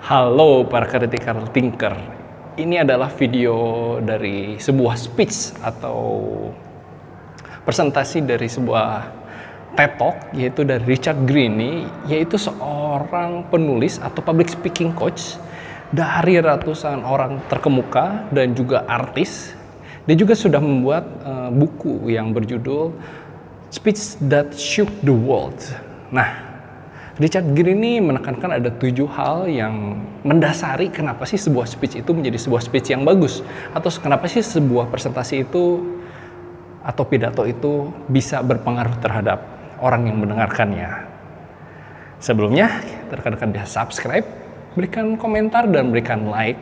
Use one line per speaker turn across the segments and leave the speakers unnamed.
Halo para critical thinker. Ini adalah video dari sebuah speech atau presentasi dari sebuah TED Talk, yaitu dari Richard Greene, yaitu seorang penulis atau public speaking coach dari ratusan orang terkemuka dan juga artis. Dia juga sudah membuat buku yang berjudul Speech That Shook the World. Nah, Richard Greene menekankan ada 7 hal yang mendasari kenapa sih sebuah speech itu menjadi sebuah speech yang bagus, atau kenapa sih sebuah presentasi itu atau pidato itu bisa berpengaruh terhadap orang yang mendengarkannya. Sebelumnya, rekan-rekan bisa subscribe, berikan komentar dan berikan like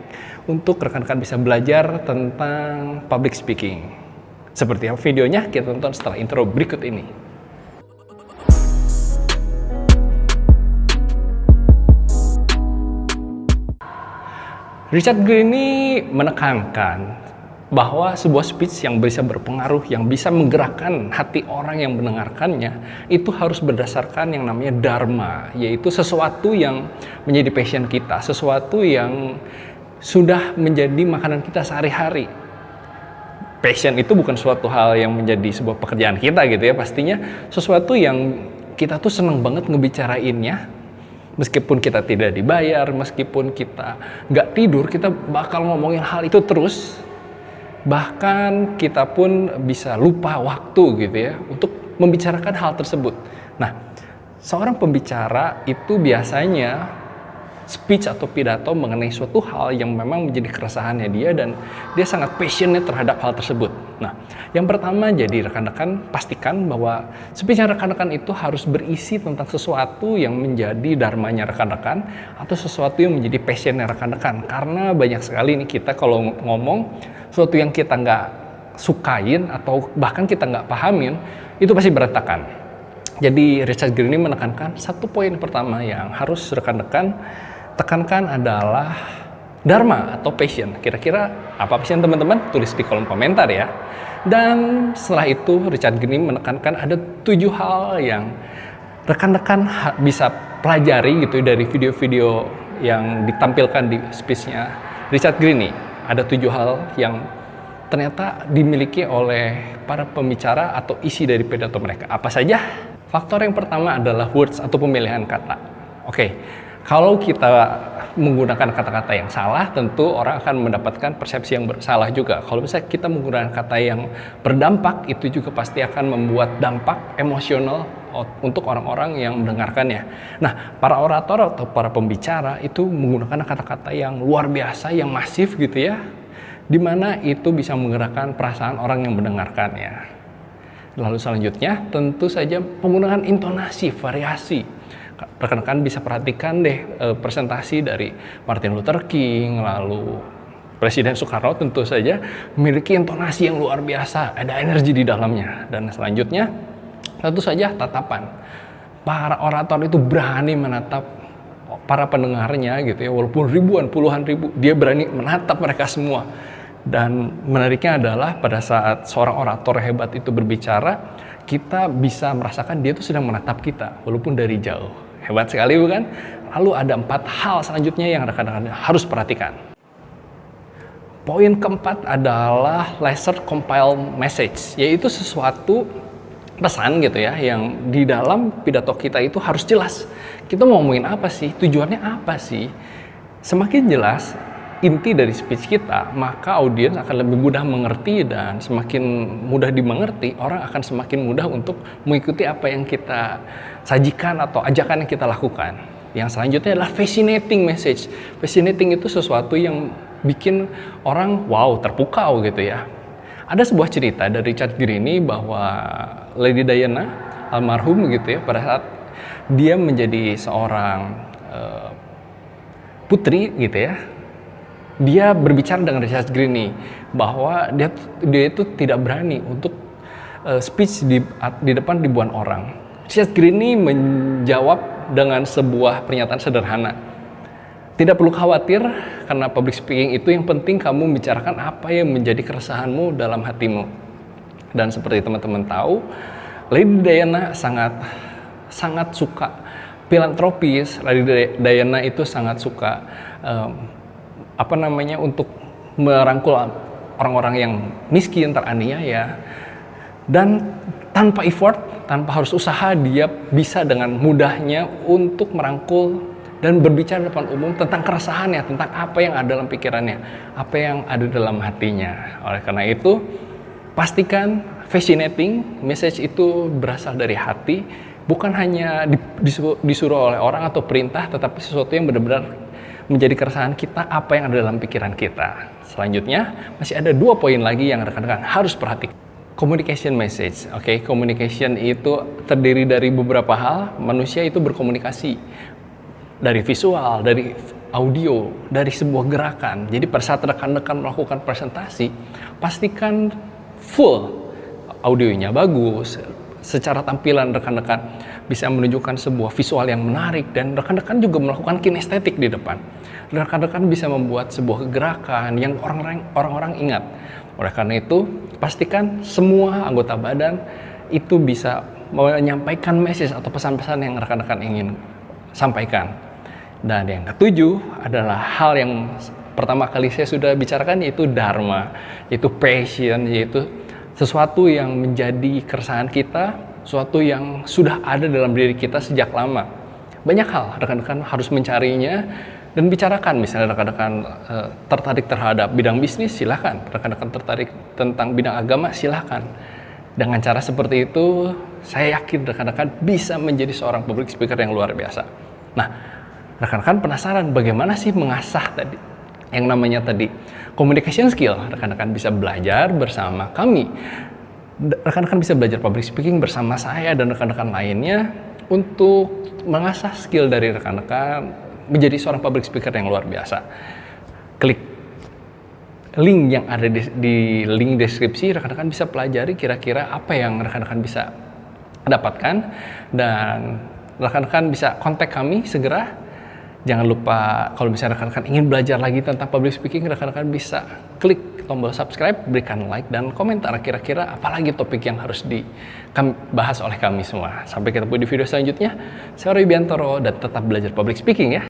untuk rekan-rekan bisa belajar tentang public speaking. Seperti apa videonya, kita tonton setelah intro berikut ini. Richard Greene menekankan bahwa sebuah speech yang bisa berpengaruh, yang bisa menggerakkan hati orang yang mendengarkannya, itu harus berdasarkan yang namanya dharma, yaitu sesuatu yang menjadi passion kita, sesuatu yang sudah menjadi makanan kita sehari-hari. Passion itu bukan suatu hal yang menjadi sebuah pekerjaan kita gitu ya, pastinya sesuatu yang kita tuh seneng banget ngebicarainnya. Meskipun kita tidak dibayar, meskipun kita nggak tidur, kita bakal ngomongin hal itu terus. Bahkan kita pun bisa lupa waktu gitu ya untuk membicarakan hal tersebut. Nah, seorang pembicara itu biasanya speech atau pidato mengenai suatu hal yang memang menjadi keresahannya dia dan dia sangat passionate terhadap hal tersebut. Nah, yang pertama, jadi rekan-rekan pastikan bahwa speech rekan-rekan itu harus berisi tentang sesuatu yang menjadi dharmanya rekan-rekan atau sesuatu yang menjadi passionnya rekan-rekan. Karena banyak sekali nih kita kalau ngomong sesuatu yang kita nggak sukain atau bahkan kita nggak pahamin, itu pasti berantakan. Jadi Richard Greene menekankan satu poin pertama yang harus rekan-rekan tekankan adalah dharma atau passion. Kira-kira apa passion teman-teman? Tulis di kolom komentar ya. Dan setelah itu Richard Greene menekankan ada 7 hal yang rekan-rekan bisa pelajari gitu dari video-video yang ditampilkan di speech-nya Richard Greene. Ada 7 hal yang ternyata dimiliki oleh para pembicara atau isi dari pidato mereka. Apa saja? Faktor yang pertama adalah words atau pemilihan kata. Oke. Kalau kita menggunakan kata-kata yang salah, tentu orang akan mendapatkan persepsi yang salah juga. Kalau misalnya kita menggunakan kata yang berdampak, itu juga pasti akan membuat dampak emosional untuk orang-orang yang mendengarkannya. Nah, para orator atau para pembicara itu menggunakan kata-kata yang luar biasa, yang masif gitu ya, di mana itu bisa menggerakkan perasaan orang yang mendengarkannya. Lalu selanjutnya, tentu saja penggunaan intonasi, variasi. Rekan-rekan bisa perhatikan deh presentasi dari Martin Luther King, lalu Presiden Soekarno tentu saja memiliki intonasi yang luar biasa, ada energi di dalamnya. Dan selanjutnya tentu saja tatapan. Para orator itu berani menatap para pendengarnya gitu ya, walaupun ribuan, puluhan ribu, dia berani menatap mereka semua. Dan menariknya adalah pada saat seorang orator hebat itu berbicara, kita bisa merasakan dia itu sedang menatap kita walaupun dari jauh. Hebat sekali bukan? Lalu ada 4 hal selanjutnya yang rekan-rekan harus perhatikan. Poin keempat adalah laser compile message, yaitu sesuatu pesan gitu ya yang di dalam pidato kita itu harus jelas. Kita mau ngomongin apa sih? Tujuannya apa sih? Semakin jelas inti dari speech kita, maka audiens akan lebih mudah mengerti, dan semakin mudah dimengerti, orang akan semakin mudah untuk mengikuti apa yang kita sajikan atau ajakan yang kita lakukan. Yang selanjutnya adalah fascinating message. Fascinating itu sesuatu yang bikin orang wow, terpukau gitu ya. Ada sebuah cerita dari Richard Greene bahwa Lady Diana almarhum gitu ya, pada saat dia menjadi seorang putri gitu ya, dia berbicara dengan Richard Greene bahwa dia itu tidak berani untuk speech di depan ribuan orang. Richard Greene menjawab dengan sebuah pernyataan sederhana. Tidak perlu khawatir karena public speaking itu yang penting kamu membicarakan apa yang menjadi keresahanmu dalam hatimu. Dan seperti teman-teman tahu, Lady Diana sangat suka filantropis. Lady Diana itu sangat suka untuk merangkul orang-orang yang miskin, teraniaya, dan tanpa effort, tanpa harus usaha, dia bisa dengan mudahnya untuk merangkul dan berbicara depan umum tentang keresahannya, tentang apa yang ada dalam pikirannya, apa yang ada dalam hatinya. Oleh karena itu, pastikan fascinating message itu berasal dari hati, bukan hanya disuruh oleh orang atau perintah, tetapi sesuatu yang benar-benar menjadi keresahan kita, apa yang ada dalam pikiran kita. Selanjutnya, masih ada 2 poin lagi yang rekan-rekan harus perhatikan. Communication message, oke? Communication itu terdiri dari beberapa hal. Manusia itu berkomunikasi dari visual, dari audio, dari sebuah gerakan. Jadi pada saat rekan-rekan melakukan presentasi, pastikan full audionya bagus. Secara tampilan rekan-rekan bisa menunjukkan sebuah visual yang menarik, dan rekan-rekan juga melakukan kinestetik di depan. Rekan-rekan bisa membuat sebuah gerakan yang orang-orang ingat. Oleh karena itu, pastikan semua anggota badan itu bisa menyampaikan message atau pesan-pesan yang rekan-rekan ingin sampaikan. Dan yang ketujuh adalah hal yang pertama kali saya sudah bicarakan, yaitu dharma, yaitu passion, yaitu sesuatu yang menjadi keresahan kita, sesuatu yang sudah ada dalam diri kita sejak lama. Banyak hal rekan-rekan harus mencarinya dan bicarakan. Misalnya rekan-rekan tertarik terhadap bidang bisnis, silahkan. Rekan-rekan tertarik tentang bidang agama, silahkan. Dengan cara seperti itu, saya yakin rekan-rekan bisa menjadi seorang public speaker yang luar biasa. Nah, rekan-rekan penasaran bagaimana sih mengasah tadi yang namanya tadi communication skill? Rekan-rekan bisa belajar bersama kami. Rekan-rekan bisa belajar public speaking bersama saya dan rekan-rekan lainnya untuk mengasah skill dari rekan-rekan menjadi seorang public speaker yang luar biasa. Klik link yang ada di link deskripsi, rekan-rekan bisa pelajari kira-kira apa yang rekan-rekan bisa dapatkan, dan rekan-rekan bisa kontak kami segera. Jangan lupa, kalau misalnya rekan-rekan ingin belajar lagi tentang public speaking, rekan-rekan bisa klik tombol subscribe, berikan like, dan komentar kira-kira apalagi topik yang harus dibahas oleh kami semua. Sampai ketemu di video selanjutnya. Saya Roy Biantoro, dan tetap belajar public speaking ya.